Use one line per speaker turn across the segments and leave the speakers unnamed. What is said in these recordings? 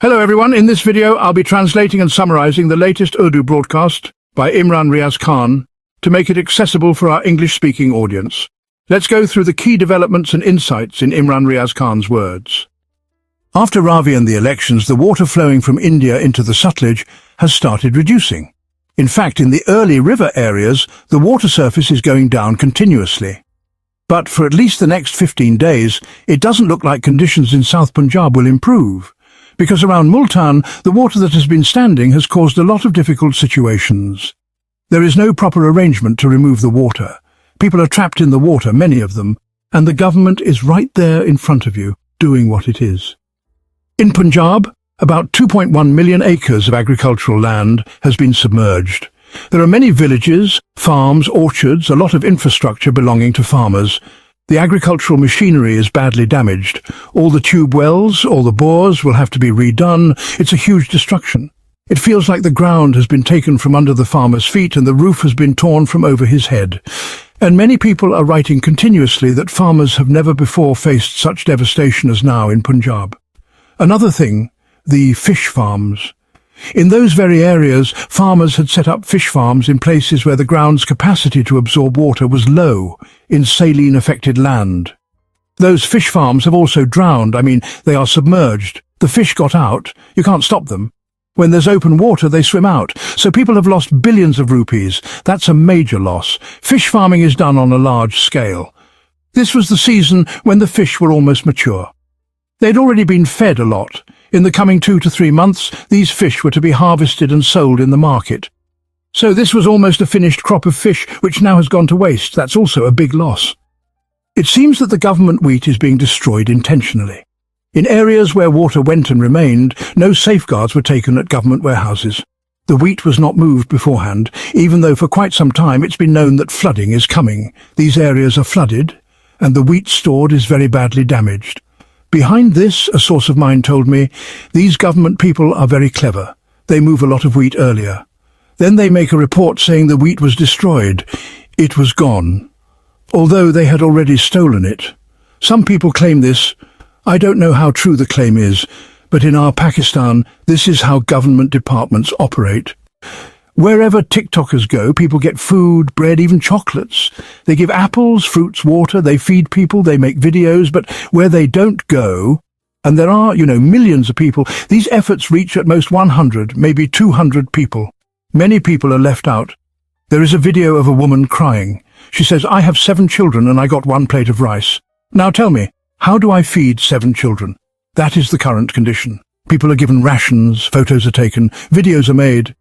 Hello everyone, in this video I'll be translating and summarizing the latest Urdu broadcast by Imran Riaz Khan to make it accessible for our English-speaking audience. Let's go through the key developments and insights in Imran Riaz Khan's words. After Ravi and the elections, the water flowing from India into the Sutlej has started reducing. In fact, in the early river areas, the water surface is going down continuously. But for at least the next 15 days, it doesn't look like conditions in South Punjab will improve, because around Multan, the water that has been standing has caused a lot of difficult situations. There is no proper arrangement to remove the water. People are trapped in the water, many of them, and the government is right there in front of you, doing what it is. In Punjab, about 2.1 million acres of agricultural land has been submerged. There are many villages, farms, orchards, a lot of infrastructure belonging to farmers. The agricultural machinery is badly damaged. All the tube wells, all the bores will have to be redone. It's a huge destruction. It feels like the ground has been taken from under the farmer's feet and the roof has been torn from over his head. And many people are writing continuously that farmers have never before faced such devastation as now in Punjab. Another thing, the fish farms. In those very areas, farmers had set up fish farms in places where the ground's capacity to absorb water was low, in saline-affected land. Those fish farms have also drowned. They are submerged. The fish got out. You can't stop them. When there's open water, they swim out. So people have lost billions of rupees. That's a major loss. Fish farming is done on a large scale. This was the season when the fish were almost mature. They'd already been fed a lot. In the coming 2 to 3 months, these fish were to be harvested and sold in the market. So this was almost a finished crop of fish, which now has gone to waste. That's also a big loss. It seems that the government wheat is being destroyed intentionally. In areas where water went and remained, no safeguards were taken at government warehouses. The wheat was not moved beforehand, even though for quite some time it's been known that flooding is coming. These areas are flooded, and the wheat stored is very badly damaged. Behind this, a source of mine told me, these government people are very clever. They move a lot of wheat earlier. Then they make a report saying the wheat was destroyed. It was gone, although they had already stolen it. Some people claim this. I don't know how true the claim is, but in our Pakistan, this is how government departments operate. Wherever TikTokers go, people get food, bread, even chocolates. They give apples, fruits, water, they feed people, they make videos, but where they don't go, and there are, millions of people, these efforts reach at most 100, maybe 200 people. Many people are left out. There is a video of a woman crying. She says, "I have 7 children and I got 1 plate of rice. Now tell me, how do I feed 7 children? That is the current condition. People are given rations, photos are taken, videos are made.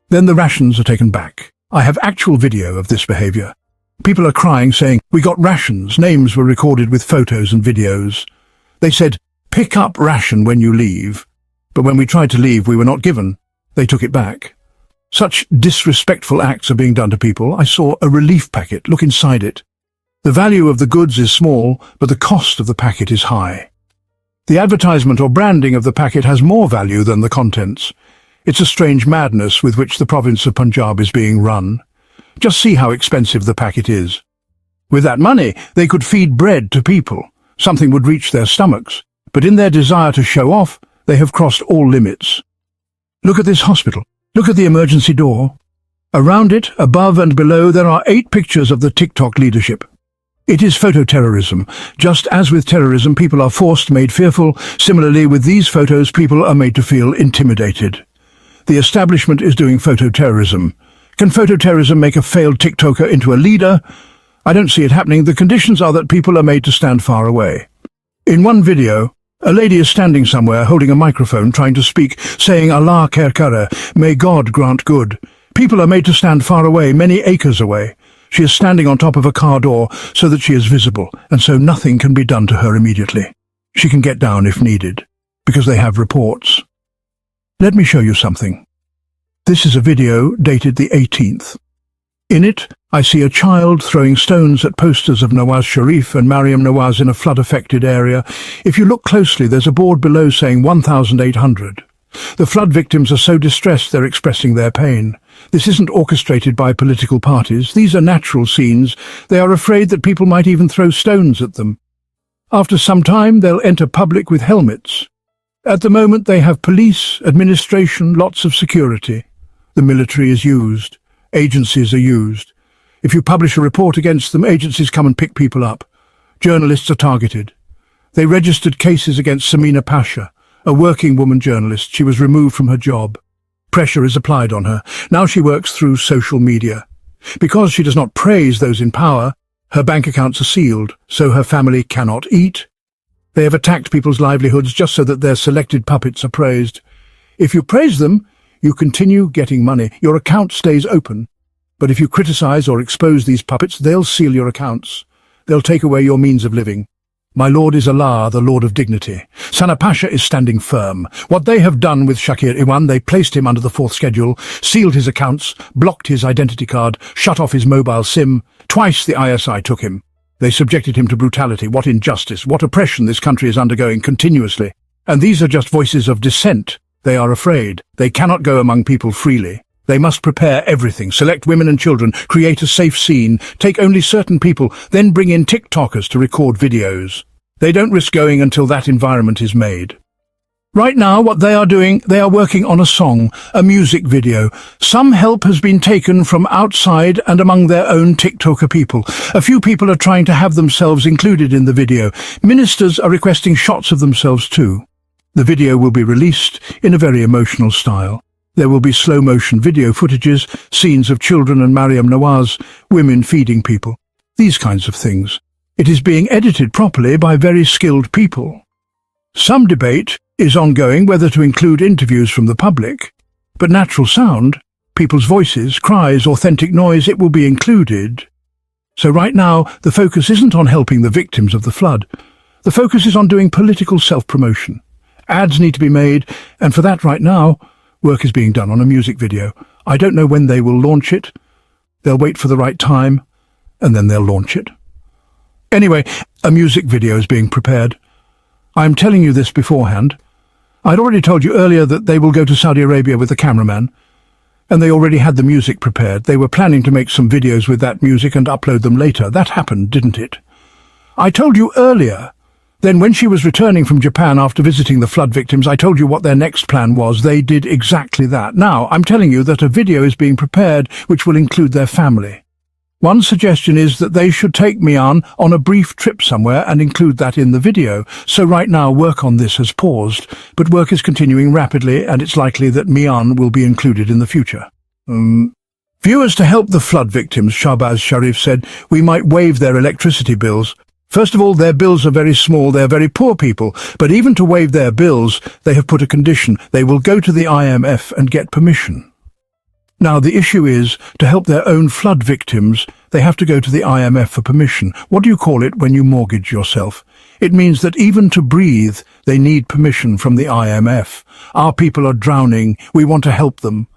Then the rations are taken back. I have actual video of this behavior. People are crying, saying, "We got rations." Names were recorded with photos and videos. They said, "Pick up ration when you leave." But when we tried to leave, we were not given. They took it back. Such disrespectful acts are being done to people. I saw a relief packet. Look inside it. The value of the goods is small, but the cost of the packet is high. The advertisement or branding of the packet has more value than the contents. It's a strange madness with which the province of Punjab is being run. Just see how expensive the packet is. With that money, they could feed bread to people. Something would reach their stomachs. But in their desire to show off, they have crossed all limits. Look at this hospital. Look at the emergency door. Around it, above and below, there are 8 pictures of the TikTok leadership. It is phototerrorism. Just as with terrorism, people are forced, made fearful. Similarly, with these photos, people are made to feel intimidated. The establishment is doing phototerrorism. Can phototerrorism make a failed TikToker into a leader? I don't see it happening. The conditions are that people are made to stand far away. In one video, a lady is standing somewhere holding a microphone trying to speak, saying Allah khair kare, may God grant good. People are made to stand far away, many acres away. She is standing on top of a car door so that she is visible, and so nothing can be done to her immediately. She can get down if needed, because they have reports. Let me show you something. This is a video dated the 18th. In it, I see a child throwing stones at posters of Nawaz Sharif and Mariam Nawaz in a flood-affected area. If you look closely, there's a board below saying 1,800. The flood victims are so distressed they're expressing their pain. This isn't orchestrated by political parties. These are natural scenes. They are afraid that people might even throw stones at them. After some time, they'll enter public with helmets. At the moment they have police, administration, lots of security. The military is used. Agencies are used. If you publish a report against them, agencies come and pick people up. Journalists are targeted. They registered cases against Samina Pasha, a working woman journalist. She was removed from her job. Pressure is applied on her. Now she works through social media. Because she does not praise those in power, her bank accounts are sealed, so her family cannot eat. They have attacked people's livelihoods just so that their selected puppets are praised. If you praise them, you continue getting money. Your account stays open. But if you criticize or expose these puppets, they'll seal your accounts. They'll take away your means of living. My Lord is Allah, the Lord of Dignity. Sana Pasha is standing firm. What they have done with Shakir Iwan, they placed him under the fourth schedule, sealed his accounts, blocked his identity card, shut off his mobile SIM. Twice the ISI took him. They subjected him to brutality. What injustice, what oppression this country is undergoing continuously. And these are just voices of dissent. They are afraid. They cannot go among people freely. They must prepare everything, select women and children, create a safe scene, take only certain people, then bring in TikTokers to record videos. They don't risk going until that environment is made. Right now, what they are doing, they are working on a song, a music video. Some help has been taken from outside and among their own TikToker people. A few people are trying to have themselves included in the video. Ministers are requesting shots of themselves too. The video will be released in a very emotional style. There will be slow-motion video footages, scenes of children and Mariam Nawaz, women feeding people. These kinds of things. It is being edited properly by very skilled people. Some debate is ongoing whether to include interviews from the public, but natural sound, people's voices, cries, authentic noise, it will be included. So right now, the focus isn't on helping the victims of the flood. The focus is on doing political self-promotion. Ads need to be made, and for that right now, work is being done on a music video. I don't know when they will launch it. They'll wait for the right time, and then they'll launch it. Anyway, a music video is being prepared. I'm telling you this beforehand. I'd already told you earlier that they will go to Saudi Arabia with the cameraman, and they already had the music prepared. They were planning to make some videos with that music and upload them later. That happened, didn't it? I told you earlier. Then when she was returning from Japan after visiting the flood victims, I told you what their next plan was. They did exactly that. Now, I'm telling you that a video is being prepared which will include their family. One suggestion is that they should take Mian on a brief trip somewhere and include that in the video. So right now work on this has paused, but work is continuing rapidly and it's likely that Mian will be included in the future. Viewers, to help the flood victims, Shahbaz Sharif said, we might waive their electricity bills. First of all, their bills are very small, they're very poor people, but even to waive their bills, they have put a condition. They will go to the IMF and get permission. Now, the issue is, to help their own flood victims, they have to go to the IMF for permission. What do you call it when you mortgage yourself? It means that even to breathe, they need permission from the IMF. Our people are drowning, we want to help them.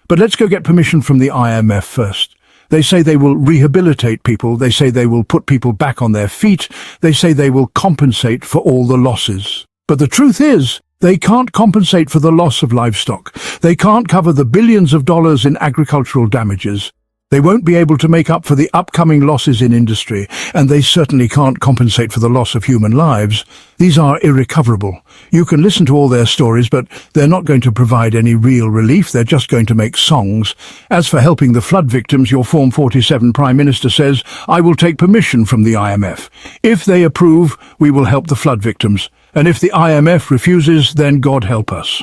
But let's go get permission from the IMF first. They say they will rehabilitate people, they say they will put people back on their feet, they say they will compensate for all the losses. But the truth is, they can't compensate for the loss of livestock. They can't cover the billions of dollars in agricultural damages. They won't be able to make up for the upcoming losses in industry, and they certainly can't compensate for the loss of human lives. These are irrecoverable. You can listen to all their stories, but they're not going to provide any real relief. They're just going to make songs. As for helping the flood victims, your Form 47 Prime Minister says, I will take permission from the IMF. If they approve, we will help the flood victims. And if the IMF refuses, then God help us.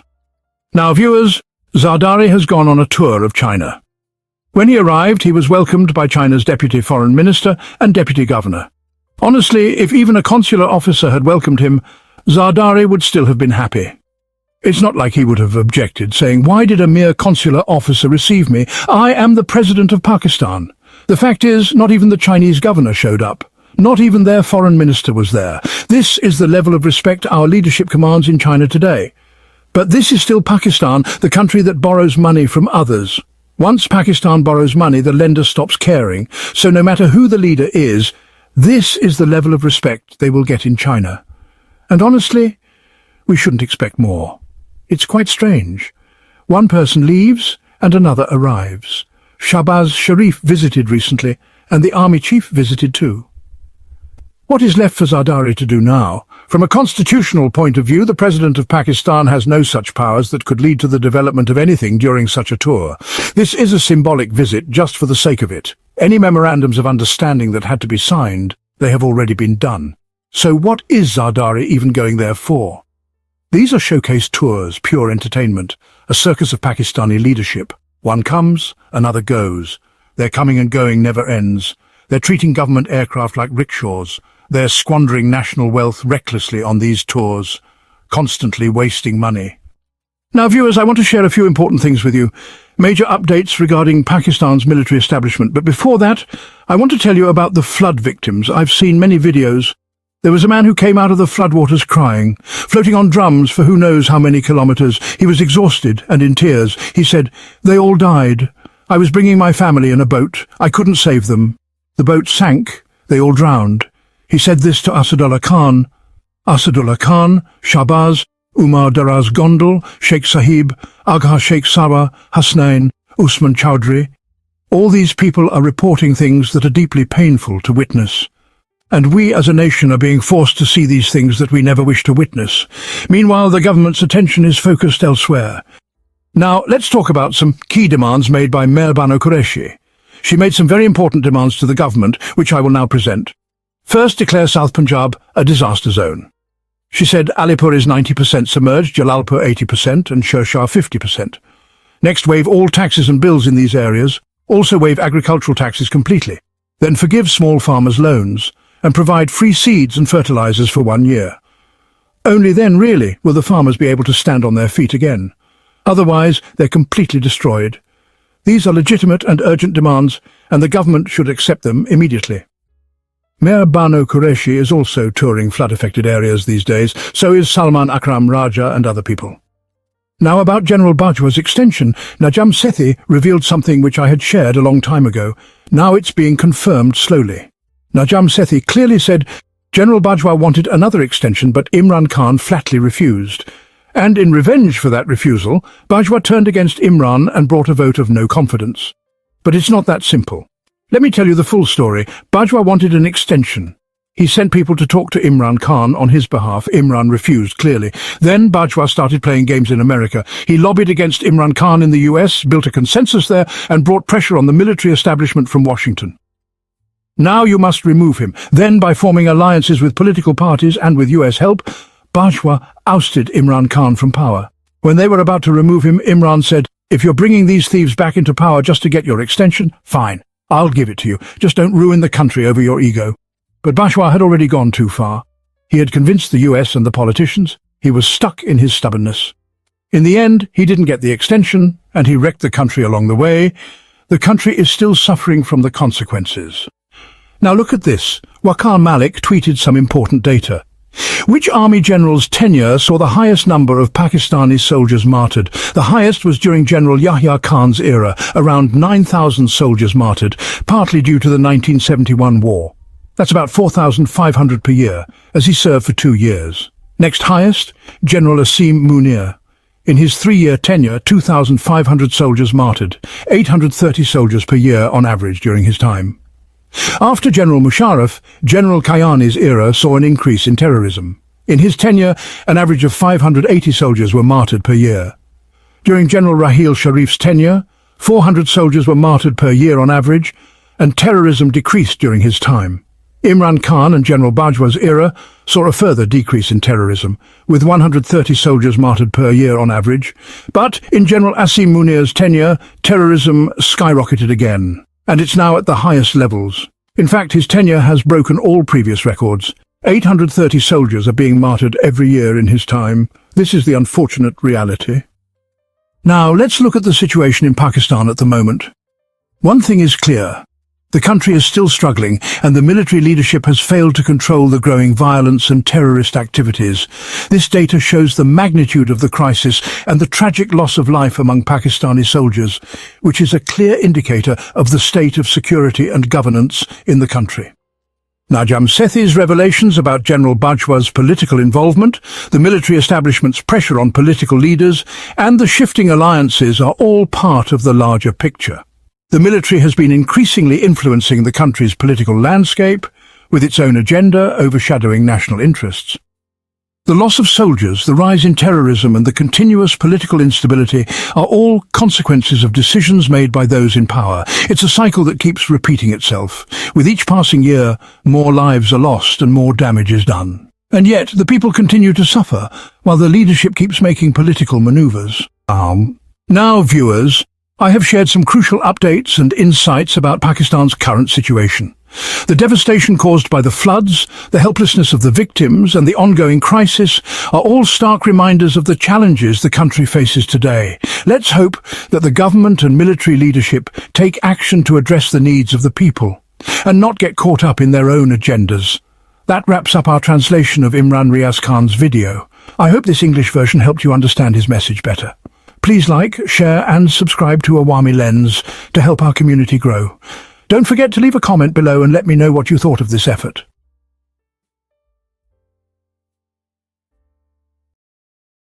Now, viewers, Zardari has gone on a tour of China. When he arrived, he was welcomed by China's Deputy Foreign Minister and Deputy Governor. Honestly, if even a consular officer had welcomed him, Zardari would still have been happy. It's not like he would have objected, saying, why did a mere consular officer receive me? I am the President of Pakistan. The fact is, not even the Chinese governor showed up. Not even their foreign minister was there. This is the level of respect our leadership commands in China today. But this is still Pakistan, the country that borrows money from others. Once Pakistan borrows money, the lender stops caring. So no matter who the leader is, this is the level of respect they will get in China. And honestly, we shouldn't expect more. It's quite strange. One person leaves and another arrives. Shahbaz Sharif visited recently, and the army chief visited too. What is left for Zardari to do now? From a constitutional point of view, the President of Pakistan has no such powers that could lead to the development of anything during such a tour. This is a symbolic visit just for the sake of it. Any memorandums of understanding that had to be signed, they have already been done. So what is Zardari even going there for? These are showcase tours, pure entertainment, a circus of Pakistani leadership. One comes, another goes. Their coming and going never ends. They're treating government aircraft like rickshaws. They're squandering national wealth recklessly on these tours, constantly wasting money. Now, viewers, I want to share a few important things with you. Major updates regarding Pakistan's military establishment. But before that, I want to tell you about the flood victims. I've seen many videos. There was a man who came out of the floodwaters crying, floating on drums for who knows how many kilometers. He was exhausted and in tears. He said, "They all died. I was bringing my family in a boat. I couldn't save them. The boat sank. They all drowned." He said this to Asadullah Khan. Asadullah Khan, Shahbaz, Umar Daraz Gondal, Sheikh Sahib, Agha Sheikh Sawa, Hasnain, Usman Chowdhury. All these people are reporting things that are deeply painful to witness. And we as a nation are being forced to see these things that we never wish to witness. Meanwhile, the government's attention is focused elsewhere. Now, let's talk about some key demands made by Mayor Bano Qureshi. She made some very important demands to the government, which I will now present. First, declare South Punjab a disaster zone. She said Alipur is 90% submerged, Jalalpur 80% and Shershah 50%. Next, waive all taxes and bills in these areas. Also waive agricultural taxes completely. Then forgive small farmers loans and provide free seeds and fertilizers for 1 year. Only then, really, will the farmers be able to stand on their feet again. Otherwise, they're completely destroyed. These are legitimate and urgent demands, and the government should accept them immediately. Mayor Bano Qureshi is also touring flood-affected areas these days, so is Salman Akram Raja and other people. Now about General Bajwa's extension, Najam Sethi revealed something which I had shared a long time ago. Now it's being confirmed slowly. Najam Sethi clearly said General Bajwa wanted another extension, but Imran Khan flatly refused. And in revenge for that refusal, Bajwa turned against Imran and brought a vote of no confidence. But it's not that simple. Let me tell you the full story. Bajwa wanted an extension. He sent people to talk to Imran Khan on his behalf. Imran refused, clearly. Then Bajwa started playing games in America. He lobbied against Imran Khan in the US, built a consensus there, and brought pressure on the military establishment from Washington. Now you must remove him. Then, by forming alliances with political parties and with US help, Bajwa ousted Imran Khan from power. When they were about to remove him, Imran said, "If you're bringing these thieves back into power just to get your extension, fine. I'll give it to you. Just don't ruin the country over your ego." But Bajwa had already gone too far. He had convinced the US and the politicians. He was stuck in his stubbornness. In the end, he didn't get the extension, and he wrecked the country along the way. The country is still suffering from the consequences. Now look at this. Waqar Malik tweeted some important data. Which army general's tenure saw the highest number of Pakistani soldiers martyred? The highest was during General Yahya Khan's era, around 9,000 soldiers martyred, partly due to the 1971 war. That's about 4,500 per year, as he served for 2 years. Next highest, General Asim Munir. In his 3-year tenure, 2,500 soldiers martyred, 830 soldiers per year on average during his time. After General Musharraf, General Kayani's era saw an increase in terrorism. In his tenure, an average of 580 soldiers were martyred per year. During General Raheel Sharif's tenure, 400 soldiers were martyred per year on average, and terrorism decreased during his time. Imran Khan and General Bajwa's era saw a further decrease in terrorism, with 130 soldiers martyred per year on average. But in General Asim Munir's tenure, terrorism skyrocketed again, and it's now at the highest levels. In fact, his tenure has broken all previous records. 830 soldiers are being martyred every year in his time. This is the unfortunate reality. Now, let's look at the situation in Pakistan at the moment. One thing is clear. The country is still struggling, and the military leadership has failed to control the growing violence and terrorist activities. This data shows the magnitude of the crisis and the tragic loss of life among Pakistani soldiers, which is a clear indicator of the state of security and governance in the country. Najam Sethi's revelations about General Bajwa's political involvement, the military establishment's pressure on political leaders, and the shifting alliances are all part of the larger picture. The military has been increasingly influencing the country's political landscape, with its own agenda overshadowing national interests. The loss of soldiers, the rise in terrorism and the continuous political instability are all consequences of decisions made by those in power. It's a cycle that keeps repeating itself. With each passing year, more lives are lost and more damage is done. And yet, the people continue to suffer, while the leadership keeps making political maneuvers. Now, viewers, I have shared some crucial updates and insights about Pakistan's current situation. The devastation caused by the floods, the helplessness of the victims, and the ongoing crisis are all stark reminders of the challenges the country faces today. Let's hope that the government and military leadership take action to address the needs of the people, and not get caught up in their own agendas. That wraps up our translation of Imran Riaz Khan's video. I hope this English version helped you understand his message better. Please like, share, and subscribe to Awami Lens to help our community grow. Don't forget to leave a comment below and let me know what you thought of this effort.